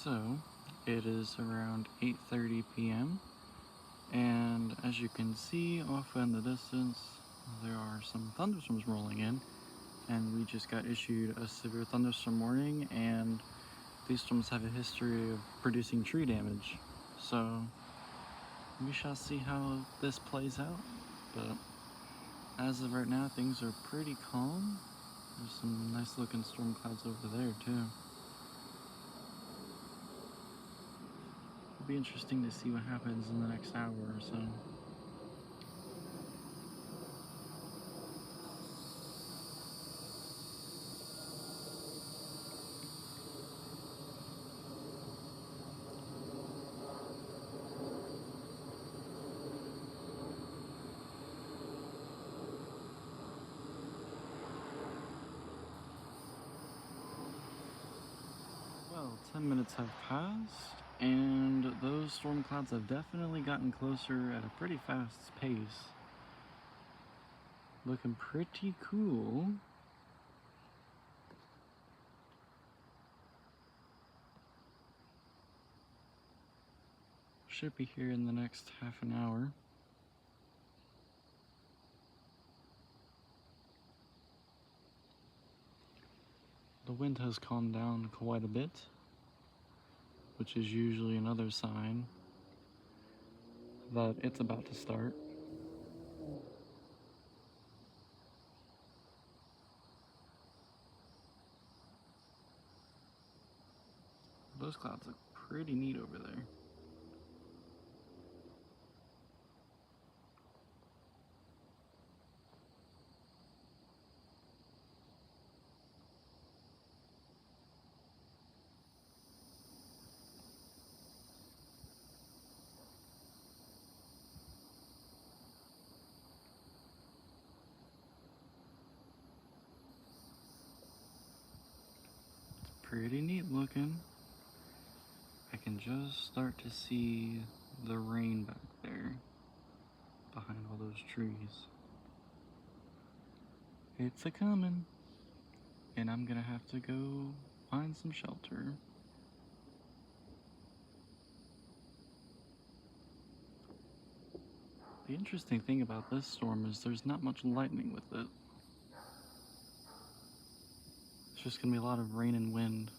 So, it is around 8:30 p.m. and as you can see off in the distance, there are some thunderstorms rolling in, and we just got issued a severe thunderstorm warning, and these storms have a history of producing tree damage. So, we shall see how this plays out, but as of right now, things are pretty calm. There's some nice looking storm clouds over there too. It'll be interesting to see what happens in the next hour or so. Well, 10 minutes have passed, and those storm clouds have definitely gotten closer at a pretty fast pace. Looking pretty cool. Should be here in the next half an hour. The wind has calmed down quite a bit, which is usually another sign that it's about to start. Those clouds look pretty neat over there. Pretty neat looking. I can just start to see the rain back there behind all those trees. It's a coming, and I'm gonna have to go find some shelter. The interesting thing about this storm is there's not much lightning with it. It's just gonna be a lot of rain and wind.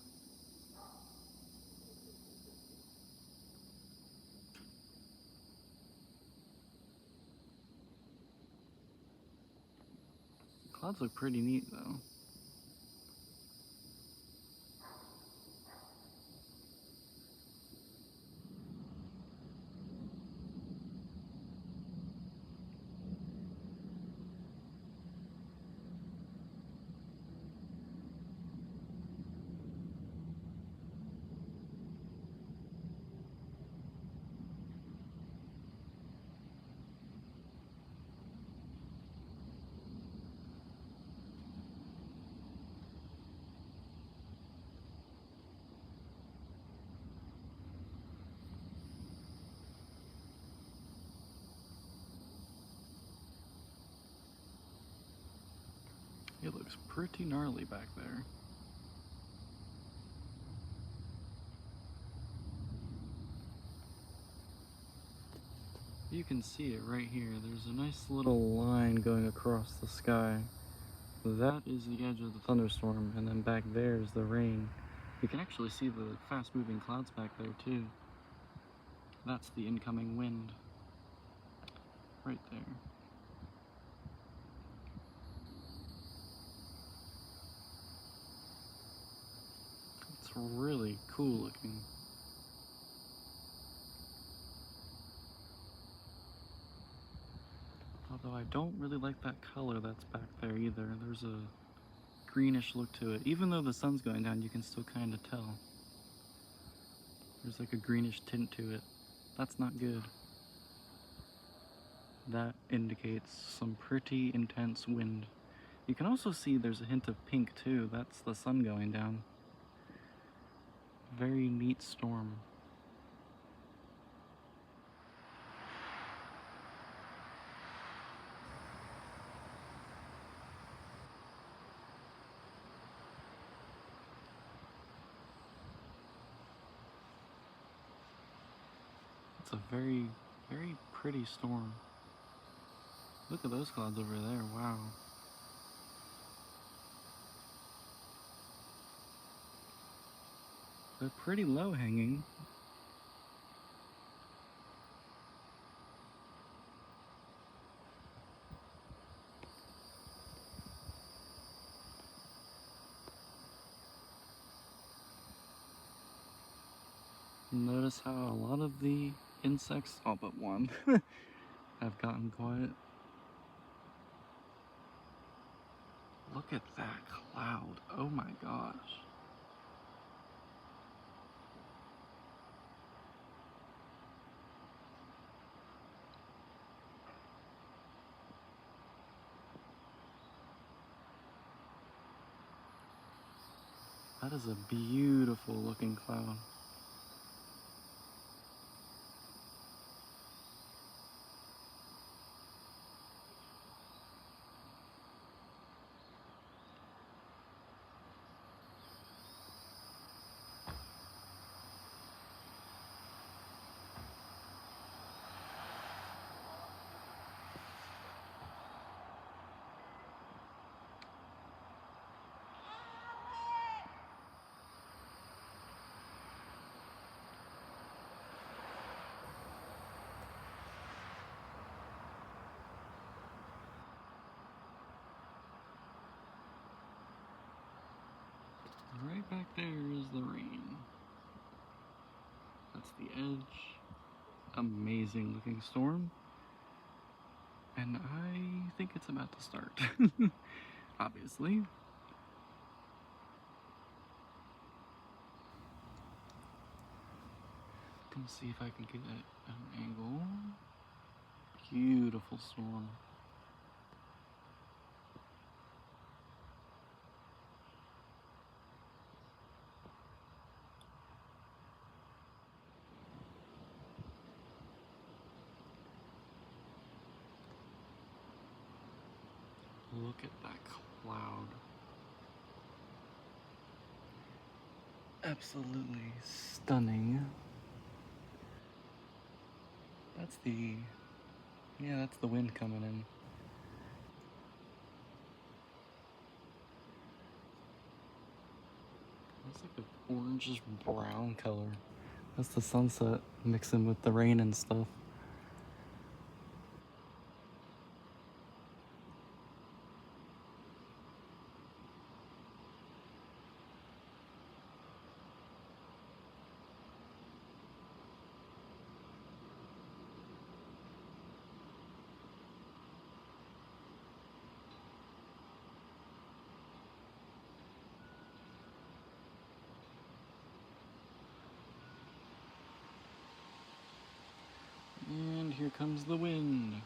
The clouds look pretty neat though. It looks pretty gnarly back there. You can see it right here. There's a nice little line going across the sky. That is the edge of the thunderstorm, and then back there is the rain. You can actually see the fast-moving clouds back there too. That's the incoming wind. Right there. It's really cool looking. Although I don't really like that color that's back there either. There's a greenish look to it. Even though the sun's going down, you can still kind of tell. There's like a greenish tint to it. That's not good. That indicates some pretty intense wind. You can also see there's a hint of pink too. That's the sun going down. Very neat storm. It's a very, very pretty storm. Look at those clouds over there, wow. They're pretty low hanging. Notice how a lot of the insects, all but one, have gotten quiet. Look at that cloud, oh my gosh. That is a beautiful looking cloud. Right back there is the rain. That's the edge. Amazing looking storm. And I think it's about to start. Obviously. Let me see if I can get it at an angle. Beautiful storm. Look at that cloud. Absolutely stunning. That's the wind coming in. It's like an orangish brown color. That's the sunset mixing with the rain and stuff. And here comes the wind.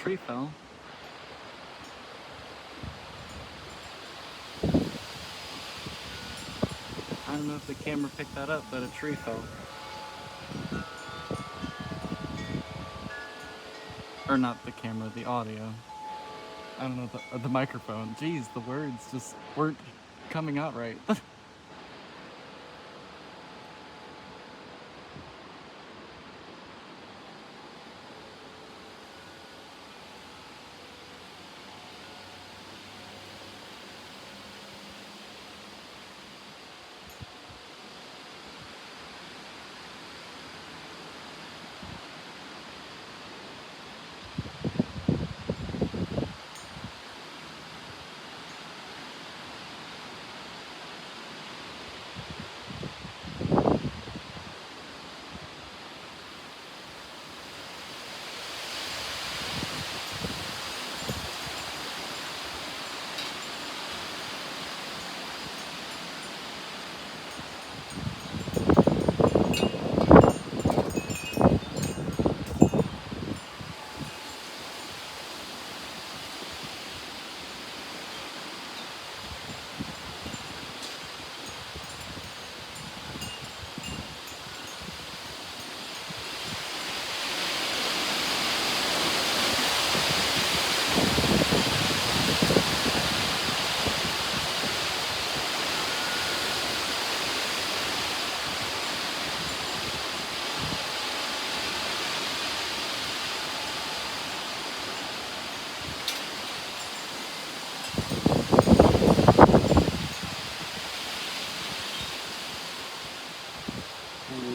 tree fell. I don't know if the camera picked that up, but a tree fell. Or not the camera, the audio. I don't know, the microphone. Jeez, the words just weren't coming out right.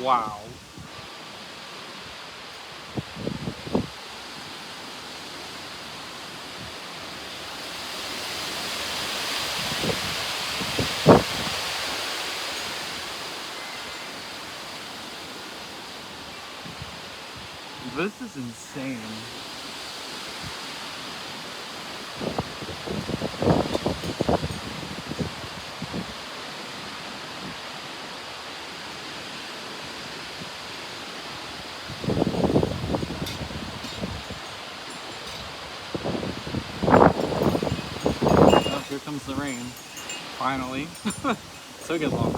Wow. This is insane. Oh, here comes the rain. Finally. Took it long.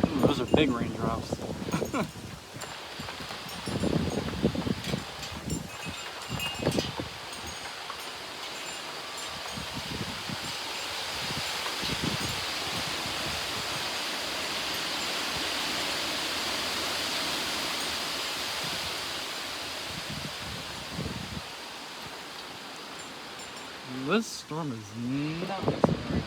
Ooh, those are big raindrops. This storm is not messing around.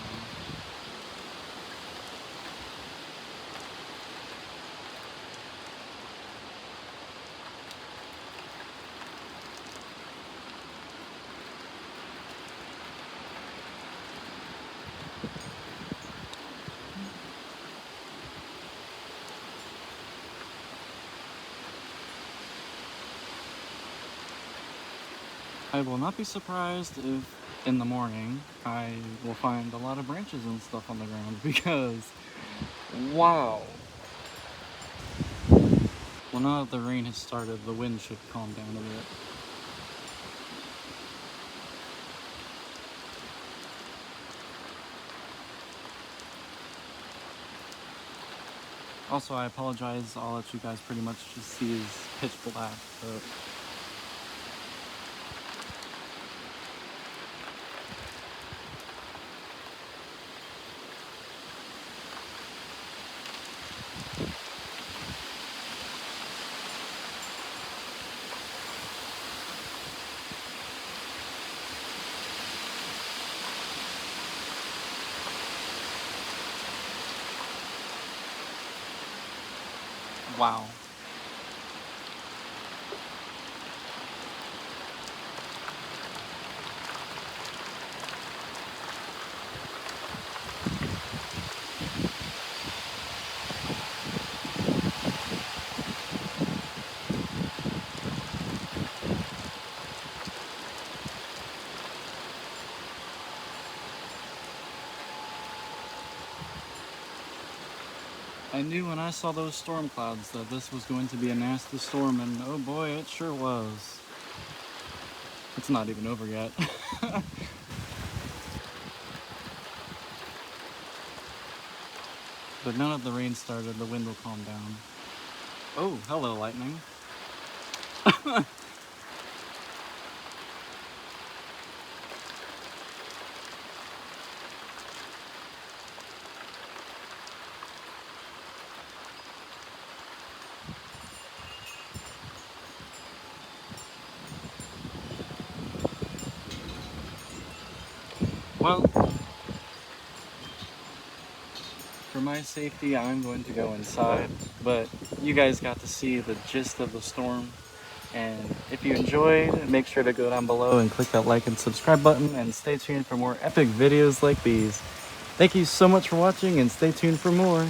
I will not be surprised if in the morning I will find a lot of branches and stuff on the ground because, wow. Well, now that the rain has started, the wind should calm down a bit. Also, I apologize, all that you guys pretty much just see is pitch black, but wow. knew when I saw those storm clouds that this was going to be a nasty storm, and oh boy, it sure was. It's not even over yet. But now that the rain started, the wind will calm down. Oh, hello, lightning. Well, for my safety, I'm going to go inside, but you guys got to see the gist of the storm. And if you enjoyed, make sure to go down below and click that like and subscribe button, and stay tuned for more epic videos like these. Thank you so much for watching, and stay tuned for more.